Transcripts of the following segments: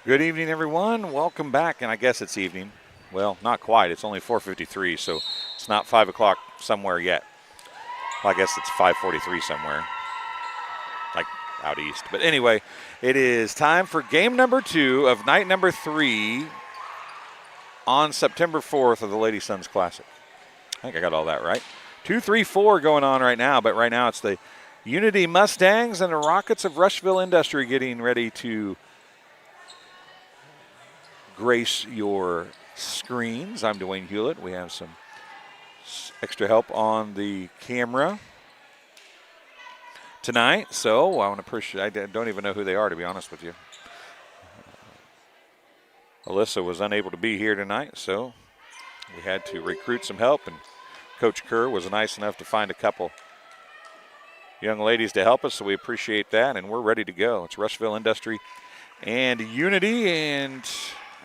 Good evening, everyone. Welcome back, and I guess it's evening. Well, not quite. It's only 4:53, so it's not 5 o'clock somewhere yet. Well, I guess it's 5:43 somewhere, like out east. But anyway, it is time for game number 2 of night number 3 on September 4th of the Lady Sons Classic. I think I got all that right. 2-3-4 going on right now, but right now it's the Unity Mustangs and the Rockets of Rushville-Industry getting ready to grace your screens. I'm Dwayne Hulett. We have some extra help on the camera tonight, so I want to appreciate. I don't even know who they are, to be honest with you. Alyssa was unable to be here tonight, so we had to recruit some help, and Coach Kerr was nice enough to find a couple young ladies to help us, so we appreciate that, and we're ready to go. It's Rushville-Industry and Unity, and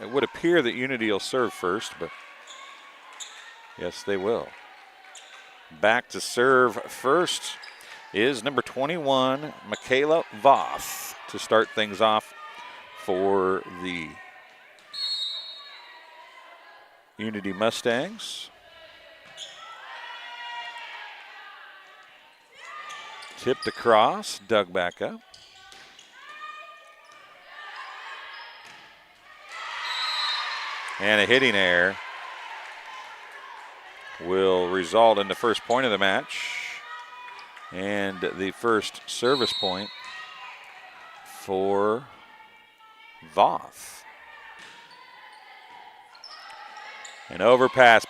it would appear that Unity will serve first, but yes, they will. Back to serve first is number 21, Michaela Voth, to start things off for the Unity Mustangs. Tipped across, dug back up. And a hitting error will result in the first point of the match and the first service point for Voth. An overpass.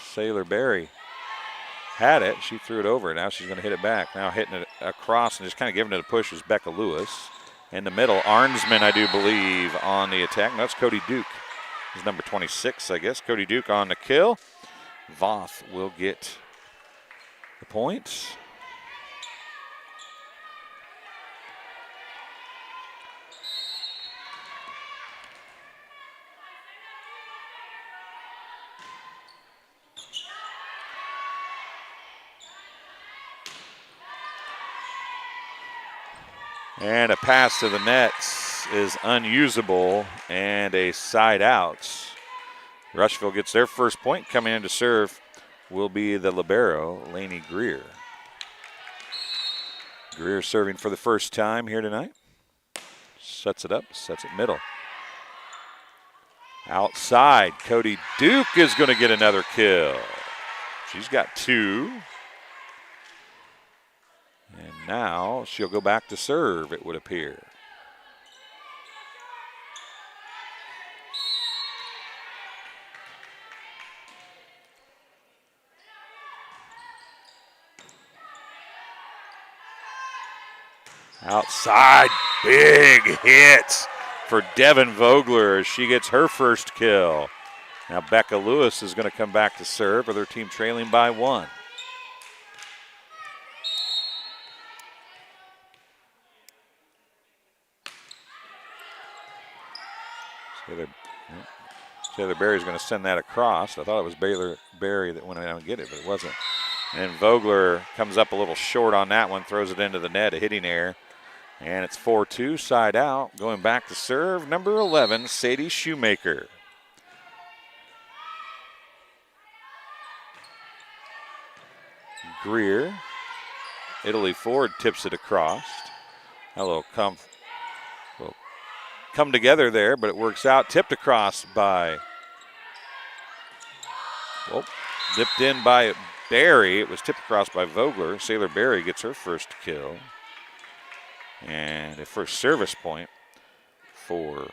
Sailor Berry had it. She threw it over. Now she's going to hit it back. Now hitting it across and just kind of giving it a push is Becca Lewis. In the middle, Arnsman, I do believe, on the attack. No, that's Cody Duke. He's number 26, I guess. Cody Duke on the kill. Voth will get the points. And a pass to the nets is unusable and a side out. Rushville gets their first point. Coming in to serve will be the libero, Lainey Greer. Greer serving for the first time here tonight. Sets it up, sets it middle. Outside, Cody Duke is going to get another kill. She's got 2. And now she'll go back to serve, it would appear. Outside, big hit for Devin Vogler as she gets her first kill. Now Becca Lewis is going to come back to serve with her team trailing by 1. Taylor Berry's going to send that across. I thought it was Berry that went down and get it, but it wasn't. And Vogler comes up a little short on that one, throws it into the net, a hitting error. And it's 4-2, side out. Going back to serve, number 11, Sadie Shoemaker. Greer, Italy Ford tips it across. A little come together there, but it works out. Tipped across by, dipped in by Berry. It was tipped across by Vogler. Sailor Berry gets her first kill. And a first service point for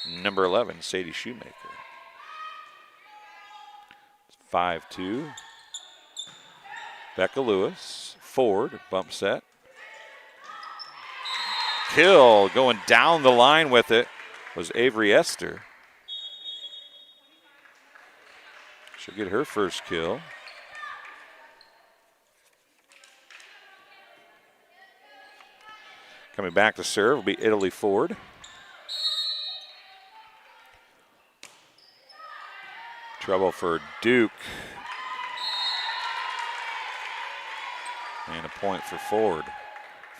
number 11, Sadie Shoemaker. It's 5-2. Becca Lewis, Ford, bump set. Kill going down the line with it was Avery Esther. She'll get her first kill. Coming back to serve will be Italy Ford. Trouble for Duke. And a point for Ford.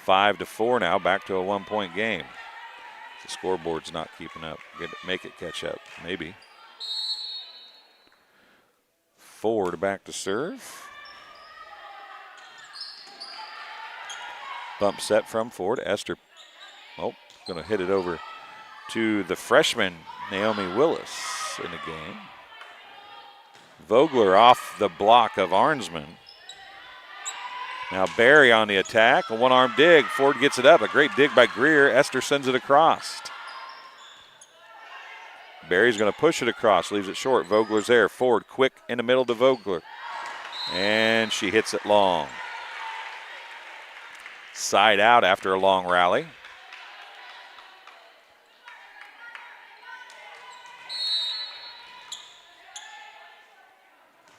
5-4 now, back to a 1-point game. The scoreboard's not keeping up. Make it catch up, maybe. Ford back to serve. Bump set from Ford. Esther, going to hit it over to the freshman, Naomi Willis, in the game. Vogler off the block of Arnsman. Now Barry on the attack, a one-arm dig. Ford gets it up, a great dig by Greer. Esther sends it across. Barry's going to push it across, leaves it short. Vogler's there. Ford quick in the middle to Vogler. And she hits it long. Side out after a long rally.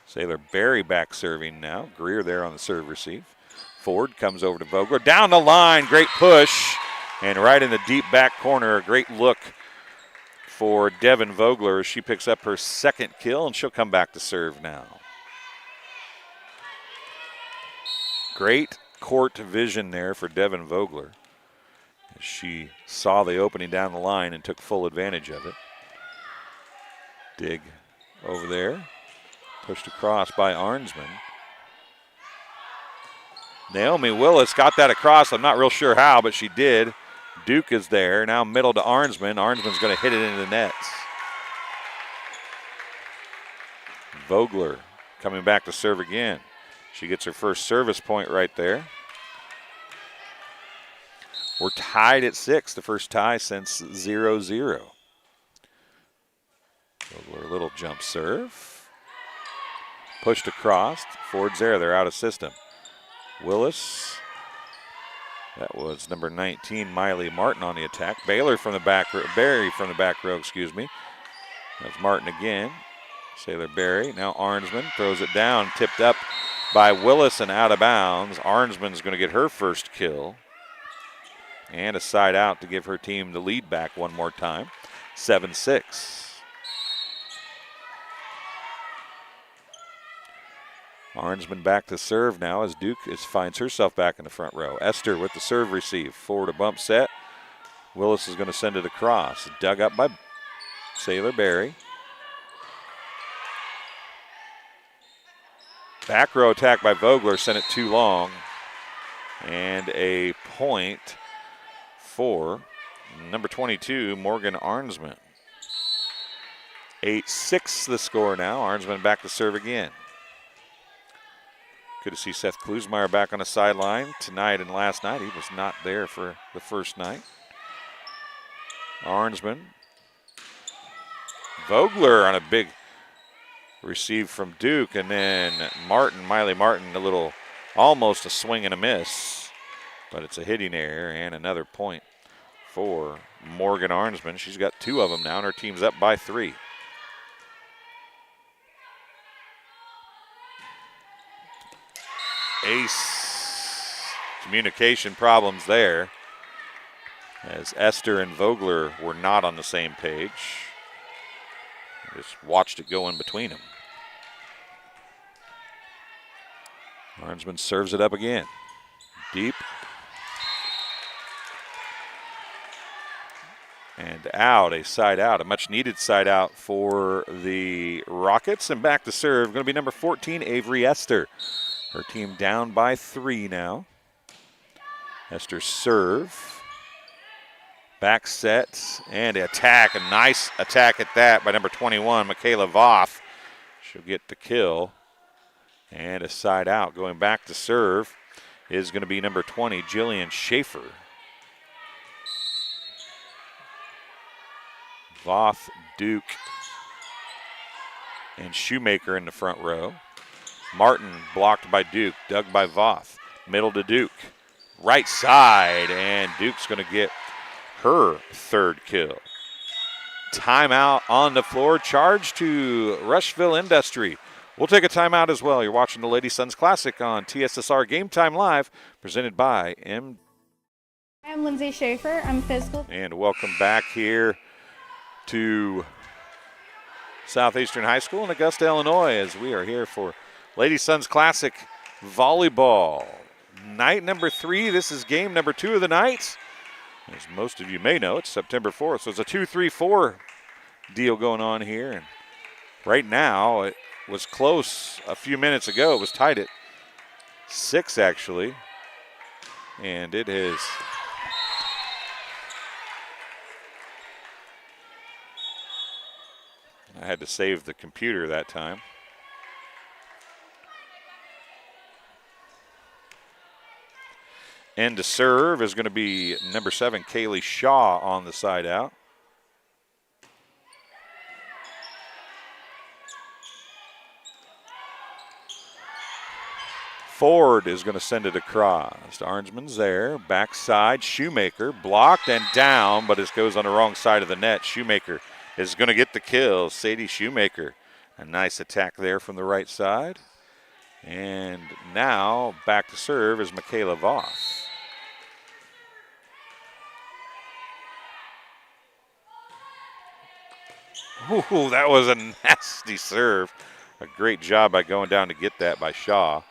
Sailor Barry back serving now. Greer there on the serve receive. Ford comes over to Vogler. Down the line, great push. And right in the deep back corner, a great look for Devin Vogler. She picks up her second kill, and she'll come back to serve now. Great court vision there for Devin Vogler. She saw the opening down the line and took full advantage of it. Dig over there. Pushed across by Arnsman. Naomi Willis got that across. I'm not real sure how, but she did. Duke is there. Now middle to Arnsman. Arnsman's going to hit it into the nets. Vogler coming back to serve again. She gets her first service point right there. We're tied at 6, the first tie since 0-0. Vogler, a little jump serve. Pushed across. Ford's there. They're out of system. Willis. That was number 19, Miley Martin on the attack. Barry from the back row, excuse me. That's Martin again. Sailor Barry. Now Arnsman throws it down. Tipped up by Willis and out of bounds. Arnsman's going to get her first kill. And a side out to give her team the lead back one more time. 7-6. Arnsman back to serve now as Duke finds herself back in the front row. Esther with the serve receive. Forward a bump set. Willis is going to send it across. Dug up by Sailor Barry. Back row attack by Vogler. Sent it too long. And a point for number 22, Morgan Arnsman. 8-6 the score now. Arnsman back to serve again. Good to see Seth Klusmeyer back on the sideline tonight and last night. He was not there for the first night. Arnsman. Vogler on a big receive from Duke, and then Miley Martin, almost a swing and a miss, but it's a hitting error and another point for Morgan Arnsman. She's got 2 of them now, and her team's up by 3. Ace communication problems there as Esther and Vogler were not on the same page. Just watched it go in between them. Arnsman serves it up again. Deep. And out, a side out, a much needed side out for the Rockets. And back to serve, going to be number 14, Avery Esther. Her team down by 3 now. Esther serve. Back set and attack. A nice attack at that by number 21, Michaela Voth. She'll get the kill. And a side out. Going back to serve is going to be number 20, Jillian Schaefer. Voth, Duke, and Shoemaker in the front row. Martin blocked by Duke, dug by Voth. Middle to Duke. Right side, and Duke's going to get her third kill. Timeout on the floor. Charge to Rushville-Industry. We'll take a timeout as well. You're watching the Lady Sons Classic on TSSR Game Time Live, presented by M. I'm Lindsay Schaefer. I'm physical. And welcome back here to Southeastern High School in Augusta, Illinois, as we are here for Lady Sons Classic Volleyball. Night number 3. This is game number 2 of the night. As most of you may know, it's September 4th, so it's a 2-3-4 deal going on here. And right now, it was close a few minutes ago. It was tied at 6, actually. And it is I had to save the computer that time. And to serve is going to be number 7, Kaylee Shaw, on the side out. Ford is going to send it across. Arnsman's there. Backside. Shoemaker blocked and down, but it goes on the wrong side of the net. Shoemaker is going to get the kill. Sadie Shoemaker. A nice attack there from the right side. And now back to serve is Michaela Voss. Ooh, that was a nasty serve. A great job by going down to get that by Shaw.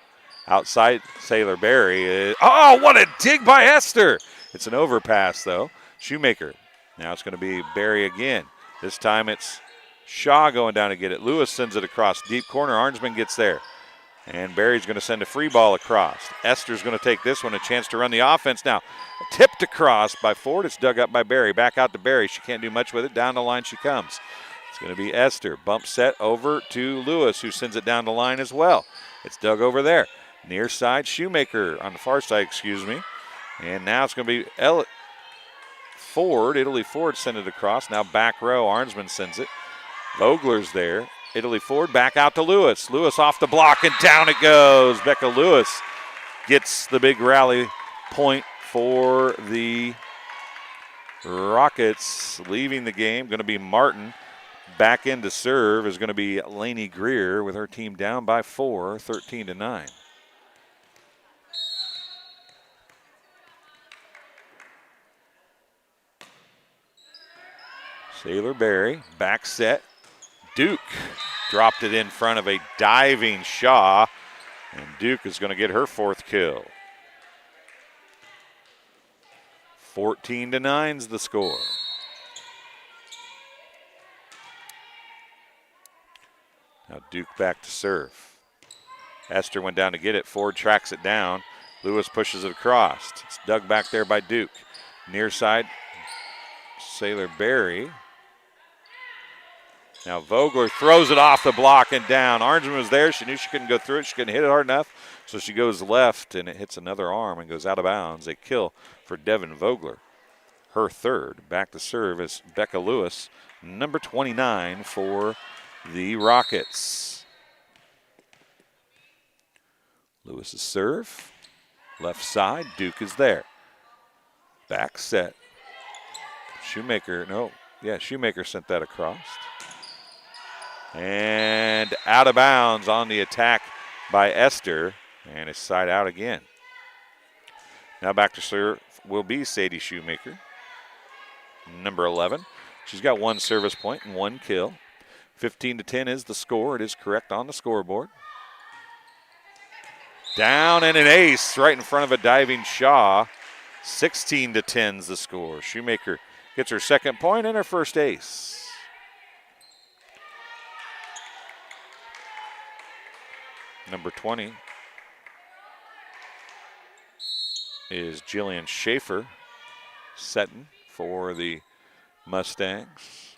Outside, Sailor Berry. Oh, what a dig by Esther. It's an overpass, though. Shoemaker. Now it's going to be Berry again. This time it's Shaw going down to get it. Lewis sends it across. Deep corner. Arnsman gets there. And Berry's going to send a free ball across. Esther's going to take this one, a chance to run the offense now. Tipped across by Ford. It's dug up by Berry. Back out to Berry. She can't do much with it. Down the line she comes. It's going to be Esther. Bump set over to Lewis, who sends it down the line as well. It's dug over there. Near side, Shoemaker on the far side, excuse me. And now it's going to be Ford. Italy Ford sent it across. Now back row, Arnsman sends it. Vogler's there. Italy Ford back out to Lewis. Lewis off the block and down it goes. Becca Lewis gets the big rally point for the Rockets. Leaving the game, going to be Martin. Back in to serve is going to be Lainey Greer with her team down by 4, 13-9. Sailor Berry, back set. Duke dropped it in front of a diving Shaw, and Duke is going to get her 4th kill. 14-9's the score. Now Duke back to serve. Esther went down to get it. Ford tracks it down. Lewis pushes it across. It's dug back there by Duke. Near side, Sailor Berry. Now Vogler throws it off the block and down. Arnsman was there. She knew she couldn't go through it. She couldn't hit it hard enough. So she goes left, and it hits another arm and goes out of bounds. A kill for Devin Vogler. Her 3rd. Back to serve is Becca Lewis, number 29 for the Rockets. Lewis's serve. Left side. Duke is there. Back set. Shoemaker. Shoemaker sent that across. And out of bounds on the attack by Esther. And it's side out again. Now back to serve will be Sadie Shoemaker, number 11. She's got 1 service point and 1 kill. 15-10 is the score. It is correct on the scoreboard. Down and an ace right in front of a diving Shaw. 16-10 is the score. Shoemaker gets her 2nd point and her 1st ace. Number 20 is Jillian Schaefer setting for the Mustangs.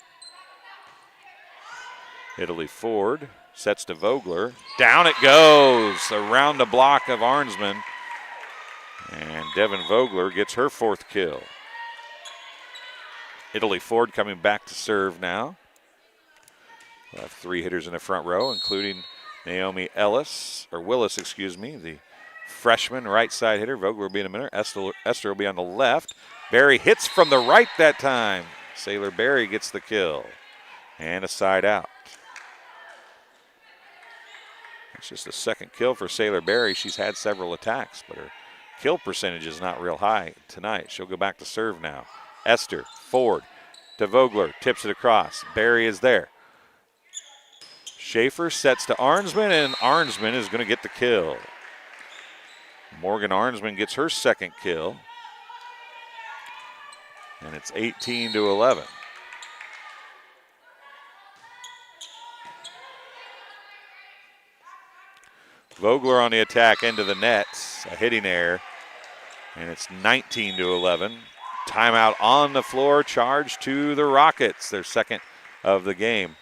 Italy Ford sets to Vogler. Down it goes around the block of Arnsman. And Devin Vogler gets her 4th kill. Italy Ford coming back to serve now. We'll have 3 hitters in the front row, including Naomi Willis, the freshman right side hitter. Vogler will be in a minute. Esther will be on the left. Berry hits from the right that time. Sailor Berry gets the kill. And a side out. It's just the 2nd kill for Sailor Berry. She's had several attacks, but her kill percentage is not real high tonight. She'll go back to serve now. Esther, Ford to Vogler, tips it across. Berry is there. Schaefer sets to Arnsman, and Arnsman is going to get the kill. Morgan Arnsman gets her 2nd kill. And it's 18-11. Vogler on the attack into the net, a hitting error, and it's 19-11. Timeout on the floor, charge to the Rockets, their second of the game.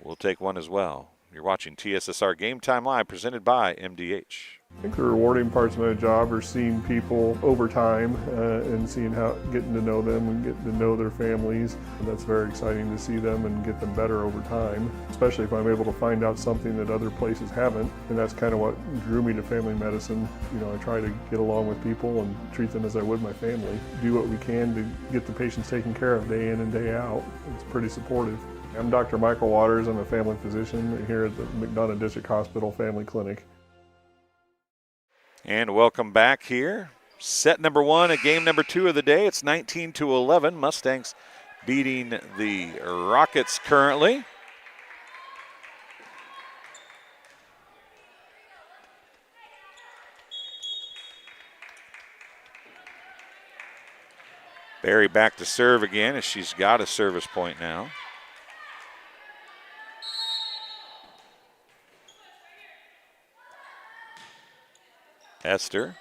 We'll take one as well. You're watching TSSR Game Time Live, presented by MDH. I think the rewarding parts of my job are seeing people over time and seeing getting to know them and getting to know their families. And that's very exciting to see them and get them better over time, especially if I'm able to find out something that other places haven't. And that's kind of what drew me to family medicine. You know, I try to get along with people and treat them as I would my family. Do what we can to get the patients taken care of day in and day out. It's pretty supportive. I'm Dr. Michael Waters. I'm a family physician here at the McDonough District Hospital Family Clinic. And welcome back here. Set number one at game number two of the day. It's 19-11. Mustangs beating the Rockets currently. Berry back to serve again as she's got a service point now. Esther,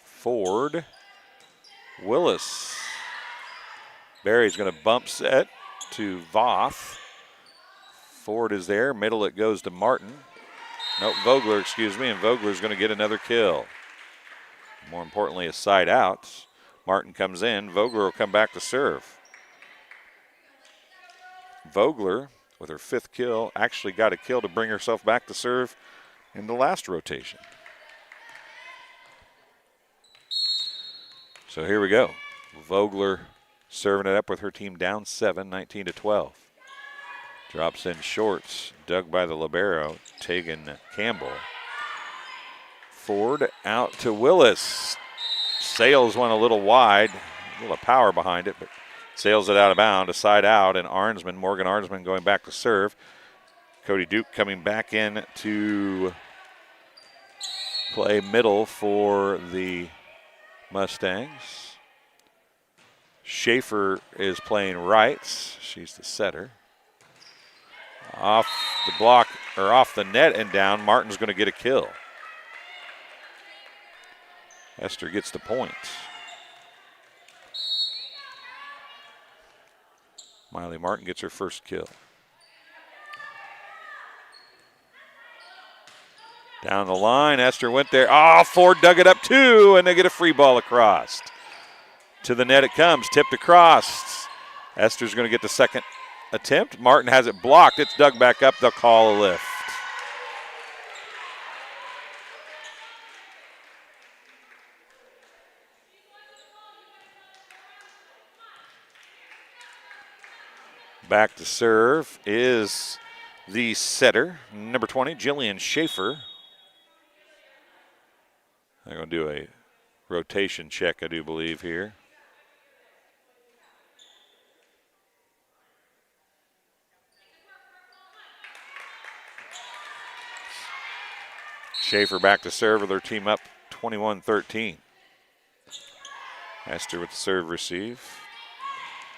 Ford, Willis. Barry's going to bump set to Voth. Ford is there. Middle it goes to Martin. Nope, Vogler, excuse me, and Vogler's going to get another kill. More importantly, a side out. Martin comes in. Vogler will come back to serve. Vogler, with her fifth kill, actually got a kill to bring herself back to serve in the last rotation. So here we go. Vogler serving it up with her team down 7, 19-12. Drops in shorts, dug by the libero, Tegan Campbell. Ford out to Willis. Sails one a little wide, a little power behind it, but sails it out of bounds, a side out, and Morgan Arnsman going back to serve. Cody Duke coming back in to play middle for the Mustangs. Schaefer is playing right. She's the setter. Off the block, or off the net and down. Martin's going to get a kill. Esther gets the point. Miley Martin gets her first kill. Down the line, Esther went there. Oh, Ford dug it up too, and they get a free ball across. To the net it comes, tipped across. Esther's going to get the second attempt. Martin has it blocked. It's dug back up. They'll call a lift. Back to serve is the setter, number 20, Jillian Schaefer. They're going to do a rotation check, I do believe, here. Schaefer back to serve with her team up 21-13. Esther with the serve receive.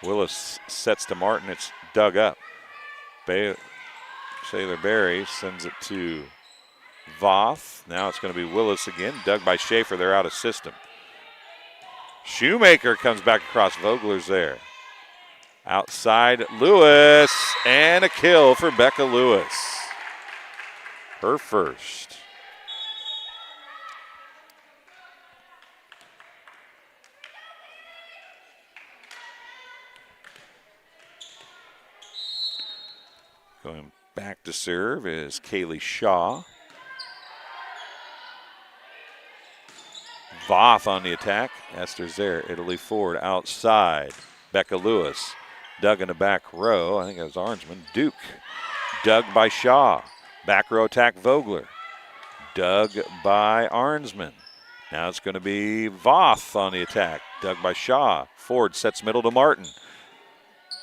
Willis sets to Martin. It's dug up. Sailor Berry sends it to Voth. Now it's going to be Willis again. Dug by Schaefer. They're out of system. Shoemaker comes back across. Vogler's there. Outside Lewis. And a kill for Becca Lewis. Her first. Going back to serve is Kaylee Shaw. Voth on the attack. Esther's there. Italy forward outside. Becca Lewis. Dug in the back row. I think it was Arnsman. Duke. Dug by Shaw. Back row attack Vogler. Dug by Arnsman. Now it's going to be Voth on the attack. Dug by Shaw. Ford sets middle to Martin.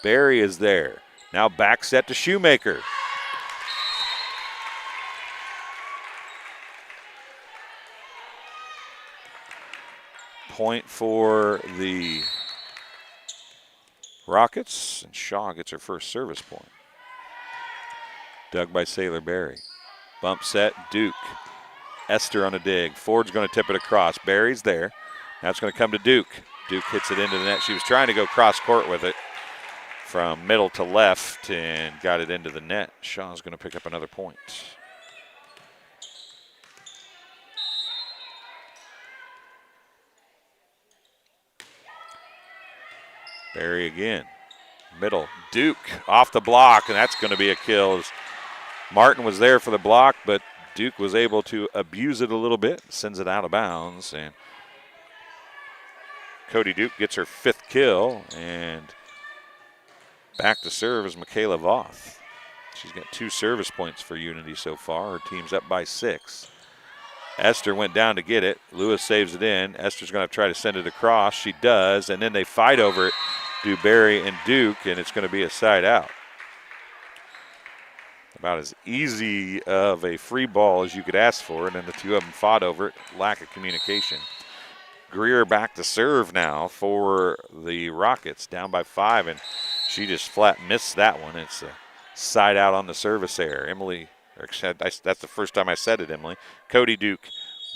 Barry is there. Now back set to Shoemaker. Point for the Rockets, and Shaw gets her first service point. Dug by Sailor Berry. Bump set, Duke. Esther on a dig. Ford's going to tip it across. Berry's there. Now it's going to come to Duke. Duke hits it into the net. She was trying to go cross court with it from middle to left and got it into the net. Shaw's going to pick up another point. Berry again. Middle. Duke off the block, and that's going to be a kill. Martin was there for the block, but Duke was able to abuse it a little bit, sends it out of bounds, and Cody Duke gets her 5th kill, and back to serve is Michaela Voth. She's got 2 service points for Unity so far. Her team's up by 6. Esther went down to get it. Lewis saves it in. Esther's going to try to send it across. She does, and then they fight over it, Dewberry and Duke, and it's going to be a side out. About as easy of a free ball as you could ask for, and then the two of them fought over it. Lack of communication. Greer back to serve now for the Rockets, down by 5, and she just flat missed that one. It's a side out on the service error. Emily, that's the first time I said it, Emily. Cody Duke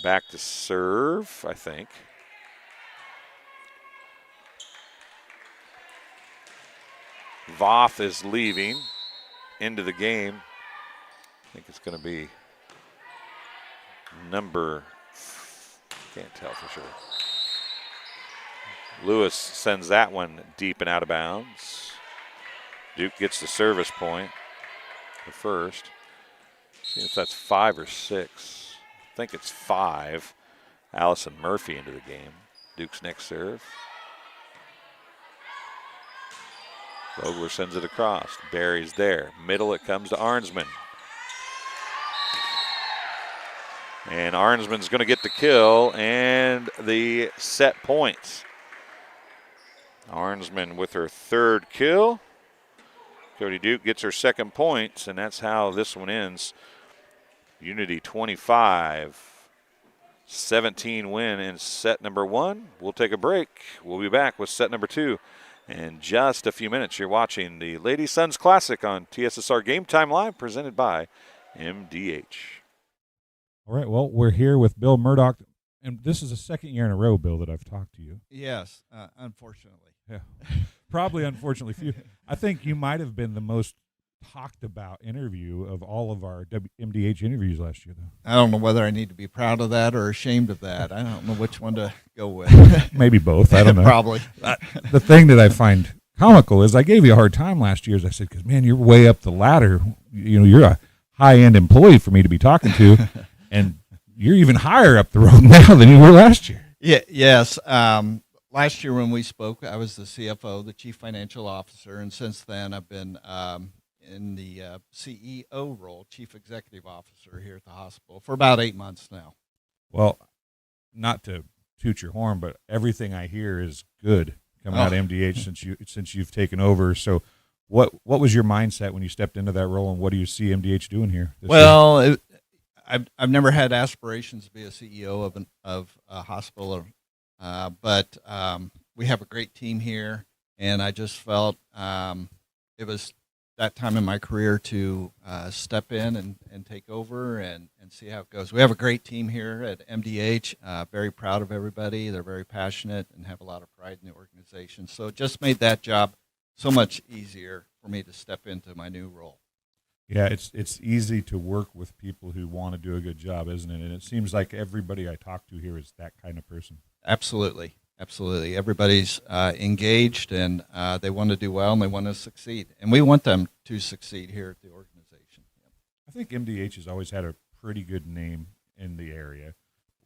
back to serve, I think. Voth is leaving into the game. I think it's going to be can't tell for sure. Lewis sends that one deep and out of bounds. Duke gets the service point, the first. See if that's 5 or 6. I think it's 5. Allison Murphy into the game. Duke's next serve. Vogler sends it across. Barry's there. Middle, it comes to Arnsman. And Arnsman's going to get the kill and the set points. Arnsman with her 3rd kill. Cody Duke gets her 2nd points, and that's how this one ends. Unity 25, 17 win in set number 1. We'll take a break. We'll be back with set number 2 in just a few minutes. You're watching the Lady Sons Classic on TSSR Game Time Live, presented by MDH. All right, well, we're here with Bill Murdoch, and this is the 2nd year in a row, Bill, that I've talked to you. Yes, unfortunately. Yeah, probably unfortunately for you. I think you might have been the most talked about interview of all of our MDH interviews last year, though. I don't know whether I need to be proud of that or ashamed of that. I don't know which one to go with. Maybe both. I don't know. Probably. The thing that I find comical is I gave you a hard time last year. As I said, because, man, you're way up the ladder. You know, you're a high-end employee for me to be talking to, and you're even higher up the road now than you were last year. Yeah. Yes. Last year when we spoke, I was the CFO, the Chief Financial Officer, and since then I've been in the CEO role, Chief Executive Officer here at the hospital for about 8 months now. Well, not to toot your horn, but everything I hear is good coming out of MDH since you've taken over. So what was your mindset when you stepped into that role, and what do you see MDH doing here this year? I've never had aspirations to be a CEO of a hospital, but we have a great team here, and I just felt it was that time in my career to step in and take over and see how it goes. We have a great team here at MDH, very proud of everybody. They're very passionate and have a lot of pride in the organization. So it just made that job so much easier for me to step into my new role. Yeah, it's easy to work with people who want to do a good job, isn't it? And it seems like everybody I talk to here is that kind of person. Absolutely. Absolutely. Everybody's engaged, and they want to do well, and they want to succeed. And we want them to succeed here at the organization. I think MDH has always had a pretty good name in the area.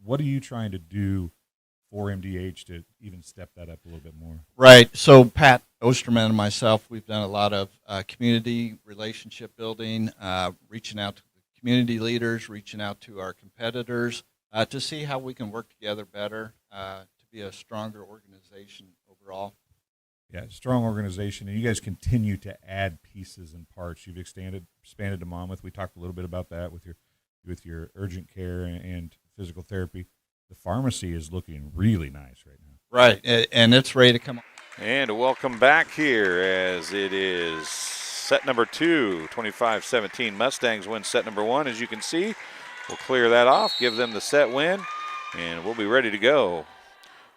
What are you trying to do for MDH to even step that up a little bit more? Right. So Pat Osterman and myself, we've done a lot of community relationship building, reaching out to the community leaders, reaching out to our competitors to see how we can work together better to be a stronger organization overall. Yeah, strong organization, and you guys continue to add pieces and parts. You've expanded to Monmouth. We talked a little bit about that with your urgent care and physical therapy. The pharmacy is looking really nice right now. Right, and it's ready to come And welcome back here as it is set number 2, 25-17. Mustangs win set number 1. As you can see, we'll clear that off, give them the set win, and we'll be ready to go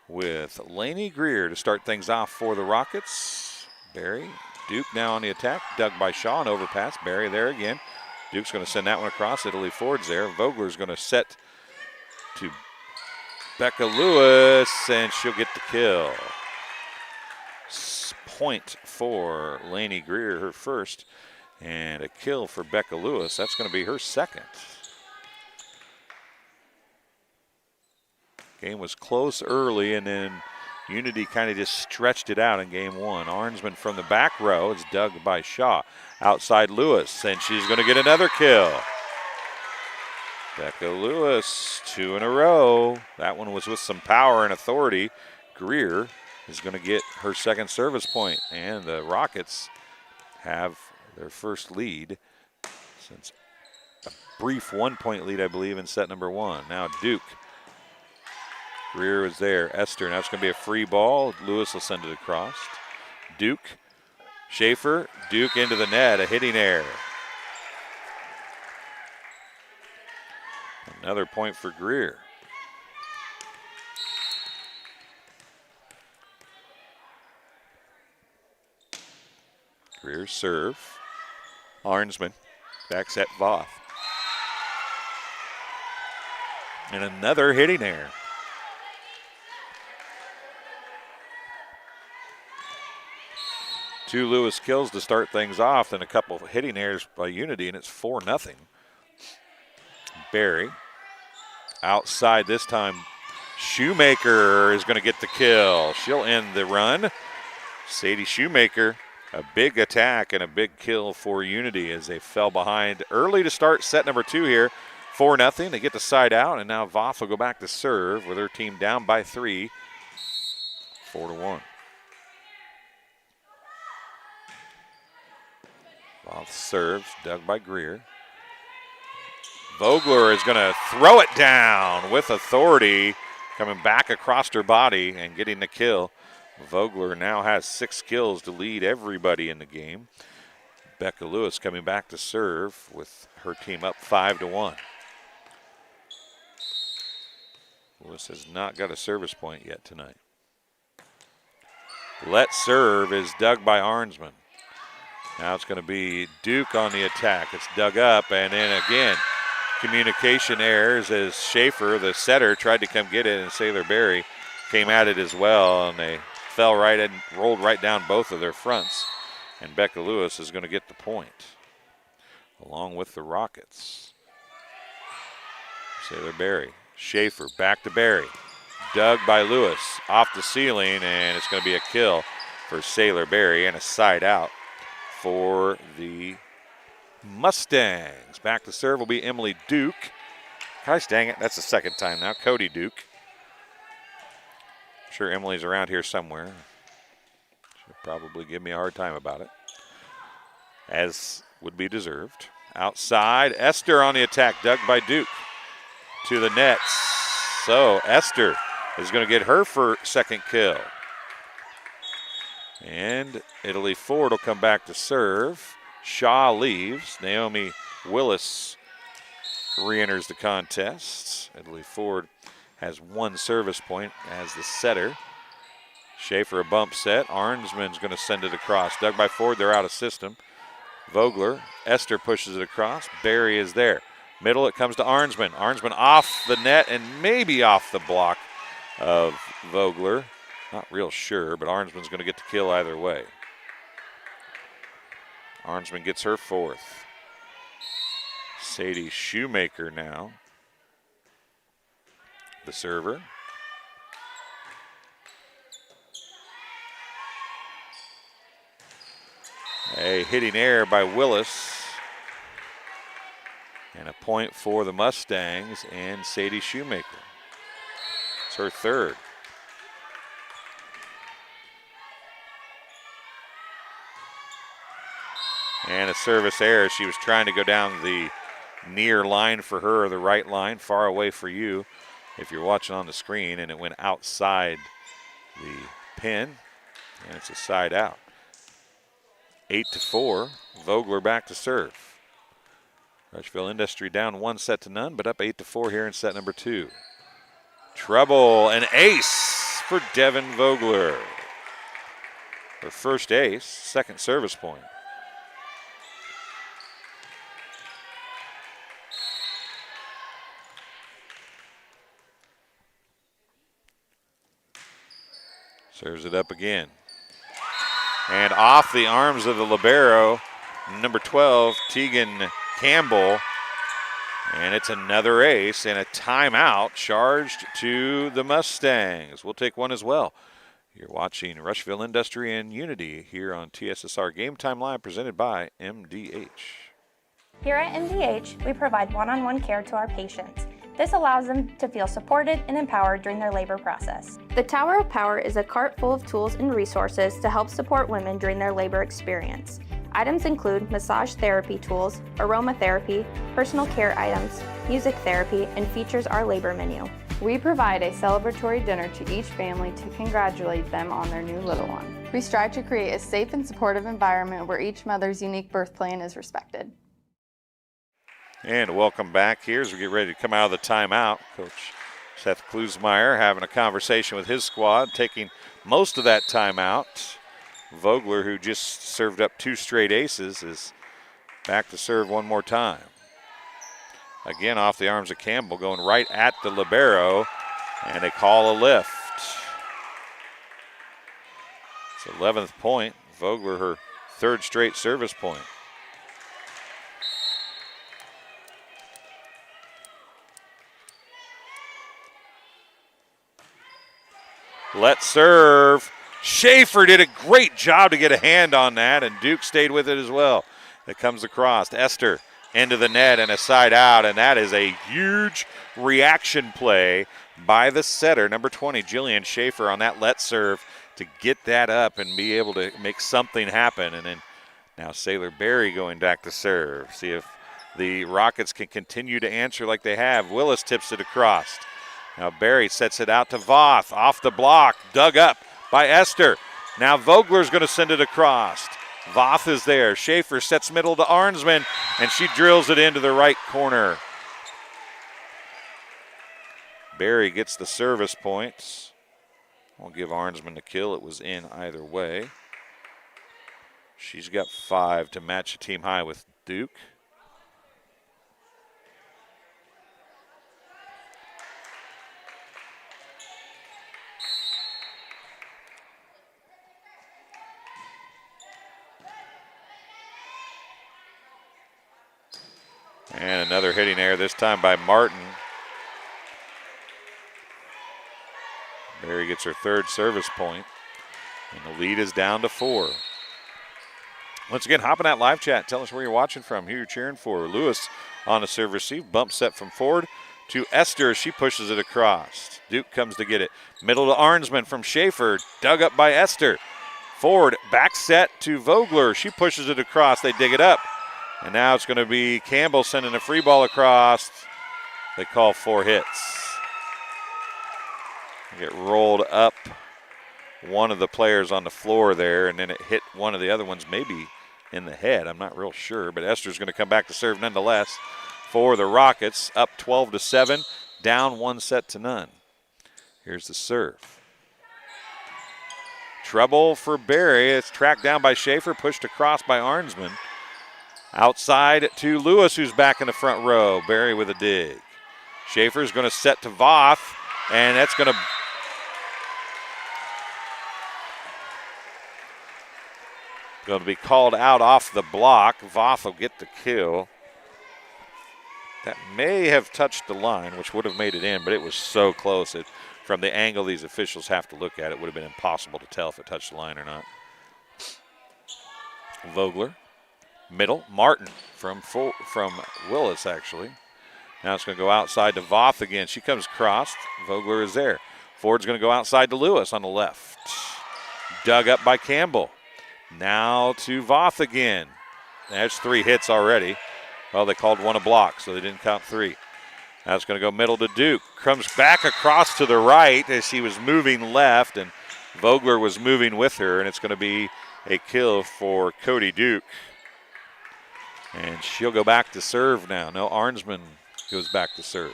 with Lainey Greer to start things off for the Rockets. Barry, Duke now on the attack, dug by Shaw, an overpass. Barry there again. Duke's going to send that one across. Italy Ford's there. Vogler's going to set to Becca Lewis, and she'll get the kill. Point for Lainey Greer, her first, and a kill for Becca Lewis. That's going to be her second. Game was close early, and then Unity kind of just stretched it out in game 1. Arnsman from the back row is dug by Shaw. Outside Lewis, and she's going to get another kill. Becca Lewis, 2 in a row. That one was with some power and authority. Greer is going to get her second service point, and the Rockets have their first lead since a brief 1-point lead, I believe, in set number 1. Now Duke. Greer is there. Esther, now it's going to be a free ball. Lewis will send it across. Duke, Schaefer, Duke into the net, a hitting error. Another point for Greer. Greer serve. Arnsman back set Voth. And another hitting error. Two Lewis kills to start things off, and a couple of hitting errors by Unity, and it's 4-0. Barry outside this time. Shoemaker is going to get the kill. She'll end the run. Sadie Shoemaker, a big attack and a big kill for Unity as they fell behind early to start set number 2 here. 4-0. They get the side out, and now Voth will go back to serve with her team down by 3. 4-1. Voth serves, dug by Greer. Vogler is going to throw it down with authority, coming back across her body and getting the kill. Vogler now has 6 kills to lead everybody in the game. Becca Lewis coming back to serve with her team up 5-1. Lewis has not got a service point yet tonight. Let serve is dug by Arnsman. Now it's going to be Duke on the attack. It's dug up, and then again, communication errors as Schaefer, the setter, tried to come get it, and Sailor Berry came at it as well, and they fell right and rolled right down both of their fronts. And Becca Lewis is going to get the point, along with the Rockets. Sailor Berry, Schaefer back to Berry. Dug by Lewis, off the ceiling, and it's going to be a kill for Sailor Berry and a side out for the Mustangs. Back to serve will be Emily Duke. Gosh dang it, that's the second time now. Cody Duke. I'm sure Emily's around here somewhere. She'll probably give me a hard time about it, as would be deserved. Outside, Esther on the attack, dug by Duke to the nets. So Esther is going to get her second kill. And Italy Ford will come back to serve. Shaw leaves. Naomi Willis re-enters the contest. Italy Ford has 1 service point as the setter. Schaefer a bump set. Arnsman's going to send it across. Dug by Ford, they're out of system. Vogler, Esther pushes it across. Barry is there. Middle, it comes to Arnsman. Arnsman off the net and maybe off the block of Vogler. Not real sure, but Arnsman's going to get the kill either way. Arnsman gets her 4th. Sadie Shoemaker now, the server. A hitting error by Willis. And a point for the Mustangs and Sadie Shoemaker. It's her 3rd. And a service error. She was trying to go down the near line for her, or the right line, far away for you if you're watching on the screen, and it went outside the pin. And it's a side out. 8-4. Vogler back to serve. Rushville-Industry down 1-0, but up 8-4 here in set number 2. Treble, an ace for Devin Vogler. Her first ace, second service point. Serves it up again. And off the arms of the libero, number 12, Tegan Campbell. And it's another ace and a timeout charged to the Mustangs. We'll take one as well. You're watching Rushville-Industry and Unity here on TSSR Game Time Live, presented by MDH. Here at MDH, we provide one-on-one care to our patients. This allows them to feel supported and empowered during their labor process. The Tower of Power is a cart full of tools and resources to help support women during their labor experience. Items include massage therapy tools, aromatherapy, personal care items, music therapy, and features our labor menu. We provide a celebratory dinner to each family to congratulate them on their new little one. We strive to create a safe and supportive environment where each mother's unique birth plan is respected. And welcome back here as we get ready to come out of the timeout. Coach Seth Klusmeyer having a conversation with his squad, taking most of that timeout. Vogler, who just served up 2 straight aces, is back to serve one more time. Again, off the arms of Campbell, going right at the libero, and they call a lift. It's 11th point. Vogler, her 3rd straight service point. Let's serve. Schaefer did a great job to get a hand on that, and Duke stayed with it as well. It comes across. Esther into the net and a side out, and that is a huge reaction play by the setter, number 20, Jillian Schaefer, on that let serve to get that up and be able to make something happen. And then now Sailor Berry going back to serve. See if the Rockets can continue to answer like they have. Willis tips it across. Now Berry sets it out to Voth, off the block, dug up by Esther. Now Vogler's going to send it across. Voth is there. Schaefer sets middle to Arnsman, and she drills it into the right corner. Berry gets the service points. Won't give Arnsman the kill. It was in either way. She's got 5 to match a team high with Duke. And another hitting error, this time by Martin. Berry gets her 3rd service point, and the lead is down to 4. Once again, hop in that live chat. Tell us where you're watching from, who you're cheering for. Lewis on the serve receive, bump set from Ford to Esther. She pushes it across. Duke comes to get it. Middle to Arnsman from Schaefer, dug up by Esther. Ford back set to Vogler. She pushes it across. They dig it up. And now it's going to be Campbell sending a free ball across. They call 4 hits. Get rolled up one of the players on the floor there, and then it hit one of the other ones maybe in the head. I'm not real sure, but Esther's going to come back to serve nonetheless for the Rockets. Up 12-7, down 1-0. Here's the serve. Treble for Berry. It's tracked down by Schaefer, pushed across by Arnsman. Outside to Lewis, who's back in the front row. Berry with a dig. Schaefer's going to set to Voth, and that's going to be called out off the block. Voth will get the kill. That may have touched the line, which would have made it in, but it was so close. From the angle these officials have to look at, it would have been impossible to tell if it touched the line or not. Vogler. Middle, Martin from Willis, actually. Now it's going to go outside to Voth again. She comes across. Vogler is there. Ford's going to go outside to Lewis on the left. Dug up by Campbell. Now to Voth again. There's 3 hits already. Well, they called one a block, so they didn't count 3. Now it's going to go middle to Duke. Comes back across to the right as she was moving left, and Vogler was moving with her, and it's going to be a kill for Cody Duke. And she'll go back to serve now. No, Arnsman goes back to serve.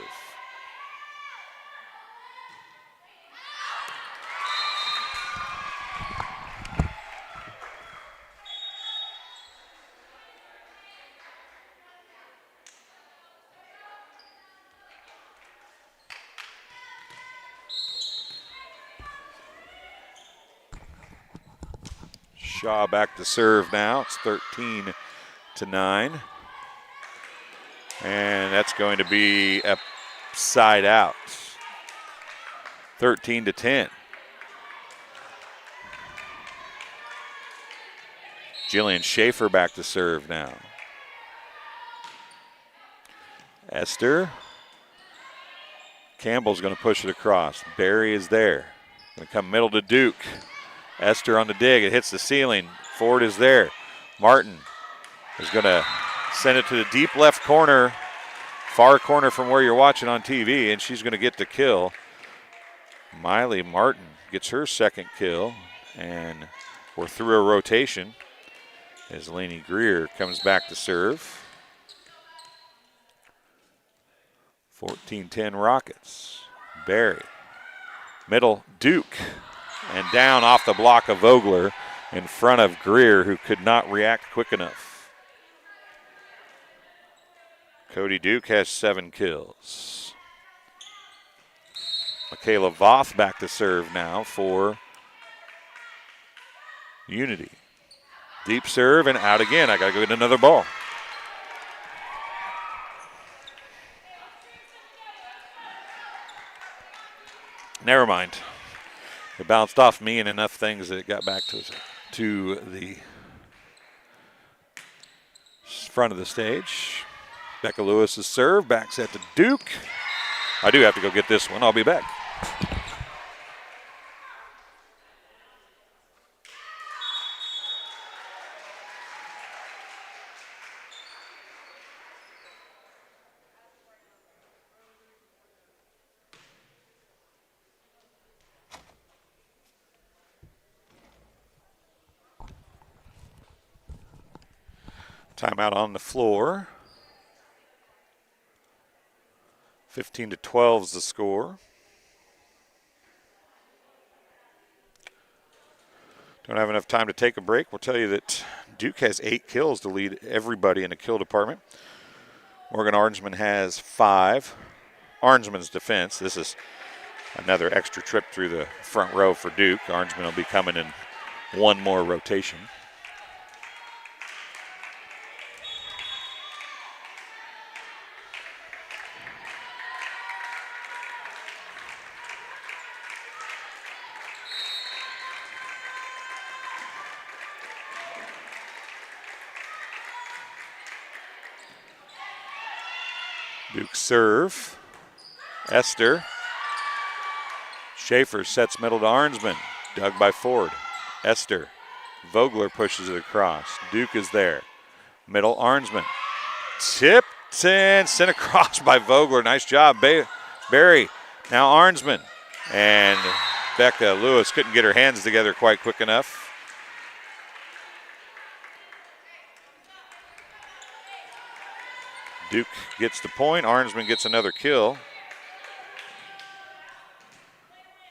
Shaw back to serve now. It's 13-9. And that's going to be upside out. 13-10. Jillian Schaefer back to serve now. Esther. Campbell's going to push it across. Barry is there. Going to come middle to Duke. Esther on the dig. It hits the ceiling. Ford is there. Martin is going to send it to the deep left corner, far corner from where you're watching on TV, and she's going to get the kill. Miley Martin gets her second kill, and we're through a rotation as Lainey Greer comes back to serve. 14-10 Rockets. Barry. Middle, Duke. And down off the block of Vogler in front of Greer, who could not react quick enough. Cody Duke has 7 kills. Michaela Voth back to serve now for Unity. Deep serve and out again. I got to go get another ball. Never mind. It bounced off me and enough things that it got back to the front of the stage. Becca Lewis's serve, back set to Duke. I do have to go get this one. I'll be back. Timeout on the floor. 15-12 is the score. Don't have enough time to take a break. We'll tell you that Duke has 8 kills to lead everybody in the kill department. Morgan Arnsman has 5. Arnsman's defense. This is another extra trip through the front row for Duke. Arnsman will be coming in one more rotation. Duke serve. Esther. Schaefer sets middle to Arnsman. Dug by Ford. Esther. Vogler pushes it across. Duke is there. Middle Arnsman. Tipped and sent across by Vogler. Nice job, Barry. Now Arnsman. And Becca Lewis couldn't get her hands together quite quick enough. Duke gets the point. Arnsman gets another kill.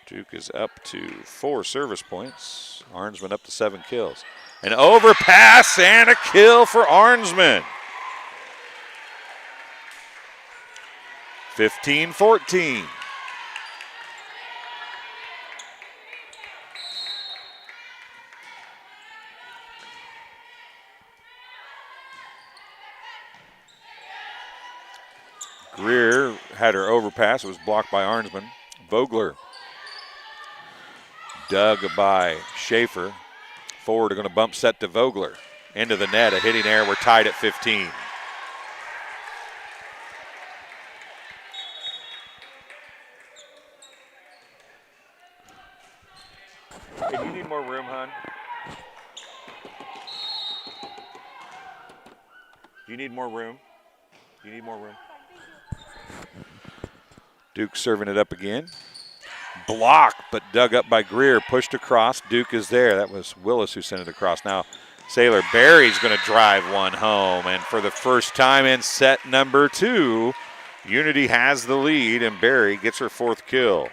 Duke is up to 4 service points. Arnsman up to 7 kills. An overpass and a kill for Arnsman. 15-14. Greer had her overpass. It was blocked by Arnsman. Vogler dug by Schaefer. Forward are going to bump set to Vogler. Into the net, a hitting error. We're tied at 15. Hey, do you need more room, hon? Do you need more room? Do you need more room? Duke serving it up again. block, but dug up by Greer, pushed across. Duke is there. That was Willis who sent it across. Now Sailor Berry's going to drive one home, and for the first time in set number 2, Unity has the lead, and Berry gets her 4th kill.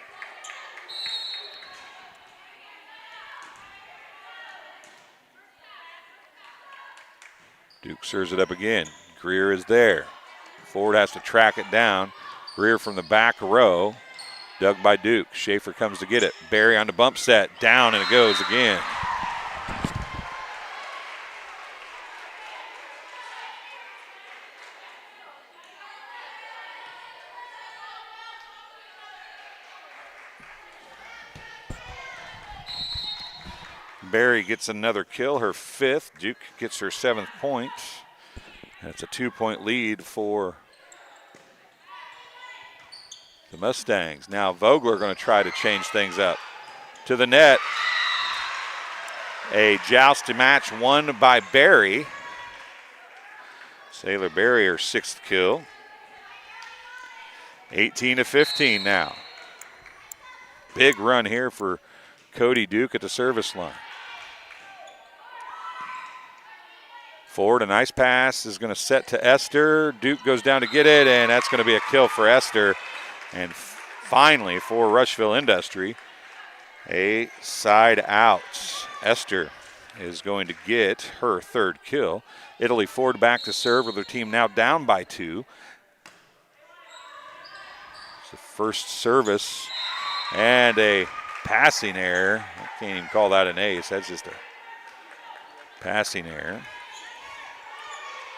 Duke serves it up again. Greer is there. Ford has to track it down. Greer from the back row. Dug by Duke. Schaefer comes to get it. Berry on the bump set. Down, and it goes again. Berry gets another kill, her 5th. Duke gets her 7th point. That's a 2-point lead for the Mustangs. Now Vogler going to try to change things up. To the net. A jousting match won by Berry. Sailor Berry, her 6th kill. 18-15 now. Big run here for Cody Duke at the service line. Ford, a nice pass, is going to set to Esther. Duke goes down to get it, and that's going to be a kill for Esther. And finally, for Rushville-Industry, a side out. Esther is going to get her 3rd kill. Italy Ford back to serve with their team now down by 2. It's the first service and a passing error. I can't even call that an ace. That's just a passing error.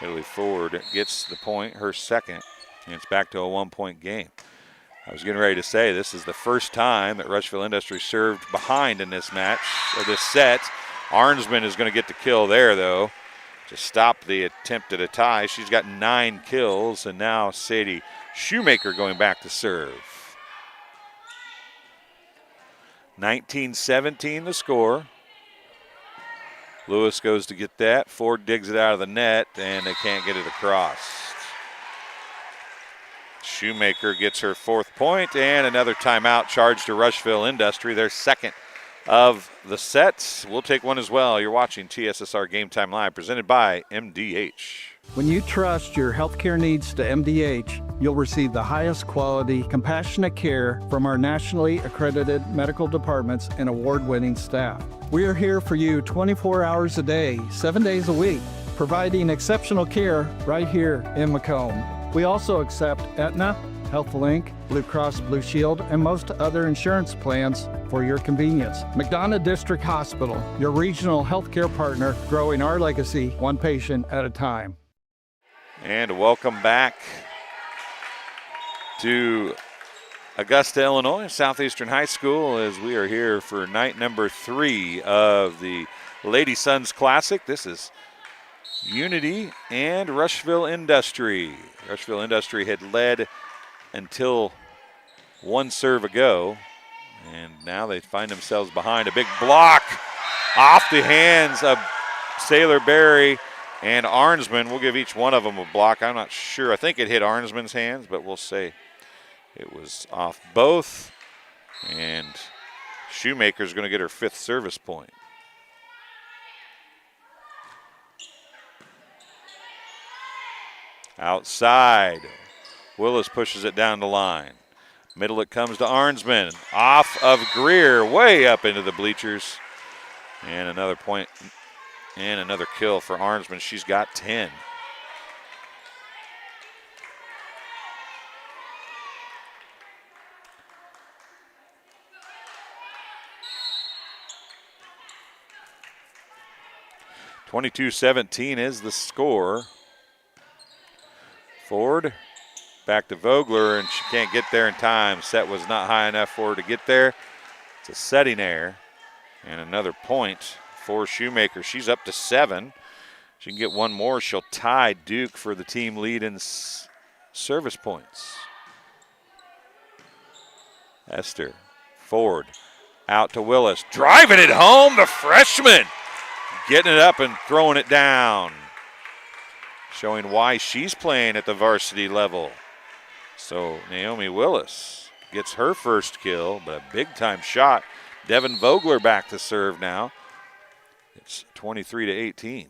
Italy Ford gets the point, her 2nd, and it's back to a 1-point game. I was getting ready to say this is the first time that Rushville-Industry served behind in this match, or this set. Arnsman is going to get the kill there, though, to stop the attempt at a tie. She's got 9 kills, and now Sadie Shoemaker going back to serve. 19-17 the score. Lewis goes to get that. Ford digs it out of the net, and they can't get it across. Shoemaker gets her 4th point, and another timeout charged to Rushville-Industry, their 2nd of the sets. We'll take one as well. You're watching TSSR Game Time Live, presented by MDH. When you trust your healthcare needs to MDH, you'll receive the highest quality, compassionate care from our nationally accredited medical departments and award-winning staff. We are here for you 24 hours a day, 7 days a week, providing exceptional care right here in Macomb. We also accept Aetna, HealthLink, Blue Cross Blue Shield, and most other insurance plans for your convenience. McDonough District Hospital, your regional healthcare partner, growing our legacy one patient at a time. And welcome back to Augusta, Illinois, Southeastern High School, as we are here for night number 3 of the Lady Sons Classic. This is Unity and Rushville-Industry. Rushville-Industry had led until 1 serve ago, and now they find themselves behind. A big block off the hands of Sailor Berry and Arnsman. We'll give each one of them a block. I'm not sure. I think it hit Arnsman's hands, but we'll say it was off both. And Shoemaker's going to get her 5th service point. Outside. Willis pushes it down the line. Middle it comes to Arnsman. Off of Greer, way up into the bleachers. And another point and another kill for Arnsman. She's got 10. (22-17) is the score. Ford back to Vogler, and she can't get there in time. Set was not high enough for her to get there. It's a setting error. And another point for Shoemaker. She's up to 7. She can get one more. She'll tie Duke for the team lead in service points. Esther, Ford, out to Willis. Driving it home, the freshman. Getting it up and throwing it down. Showing why she's playing at the varsity level. So Naomi Willis gets her first kill, but a big-time shot. Devin Vogler back to serve now. It's 23-18.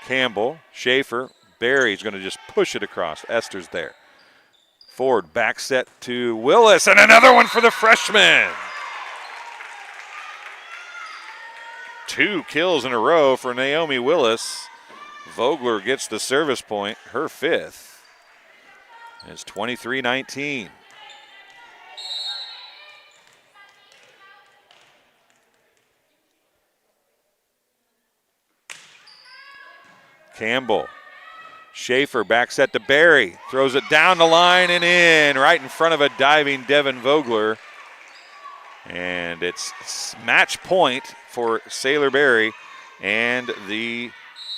Campbell, Schaefer, Barry's going to just push it across. Esther's there. Forward, back set to Willis, and another one for the freshman. 2 kills in a row for Naomi Willis. Vogler gets the service point, her 5th. It's 23-19. Campbell. Schaefer back set to Barry. Throws it down the line and in, right in front of a diving Devin Vogler. And it's match point for Sailor Barry and the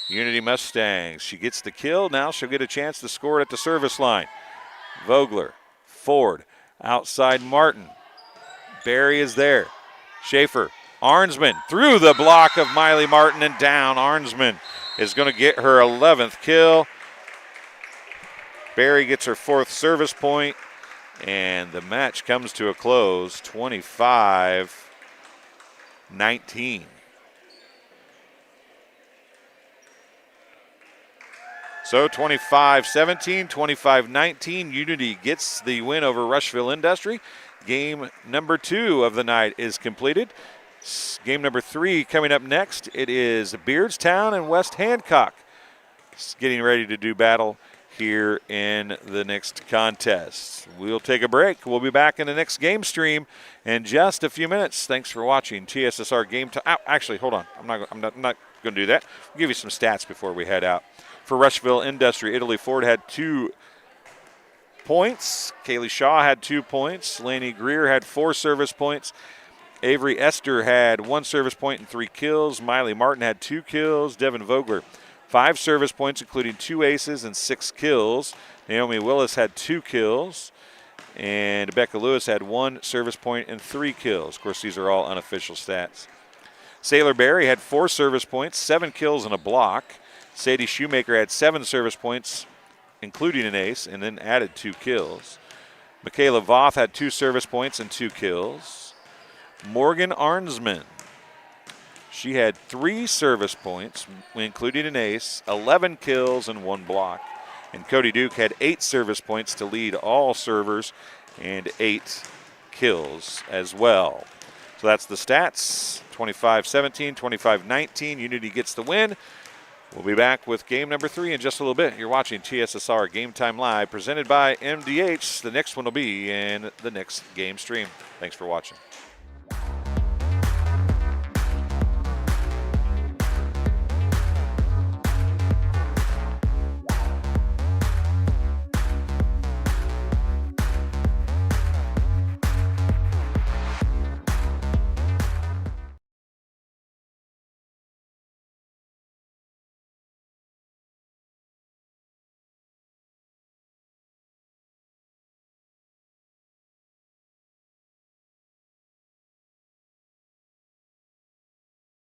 Unity Mustangs. She gets the kill. Now she'll get a chance to score it at the service line. Vogler, forward, outside Martin. Barry is there. Schaefer, Arnsman through the block of Miley Martin and down. Arnsman is going to get her 11th kill. Barry gets her 4th service point, and the match comes to a close, 25-19. So 25-17, 25-19, Unity gets the win over Rushville-Industry. Game number 2 of the night is completed. Game number 3 coming up next. It is Beardstown and West Hancock getting ready to do battle here in the next contest. We'll take a break. We'll be back in the next game stream in just a few minutes. Thanks for watching TSSR Game Time. Actually, hold on. I'm not going to do that. I'll give you some stats before we head out. For Rushville-Industry, Italy Ford had 2 points. Kaylee Shaw had 2 points. Laney Greer had 4 service points. Avery Esther had 1 service point and 3 kills. Miley Martin had 2 kills. Devin Vogler, 5 service points, including 2 aces and 6 kills. Naomi Willis had 2 kills. And Becca Lewis had 1 service point and 3 kills. Of course, these are all unofficial stats. Sailor Barry had 4 service points, 7 kills and a block. Sadie Shoemaker had 7 service points, including an ace, and then added 2 kills. Michaela Voth had 2 service points and 2 kills. Morgan Arnsman, she had 3 service points, including an ace, 11 kills, and 1 block. And Cody Duke had 8 service points to lead all servers and 8 kills as well. So that's the stats, 25-17, 25-19. Unity gets the win. We'll be back with game number 3 in just a little bit. You're watching TSSR Game Time Live, presented by MDH. The next one will be in the next game stream. Thanks for watching.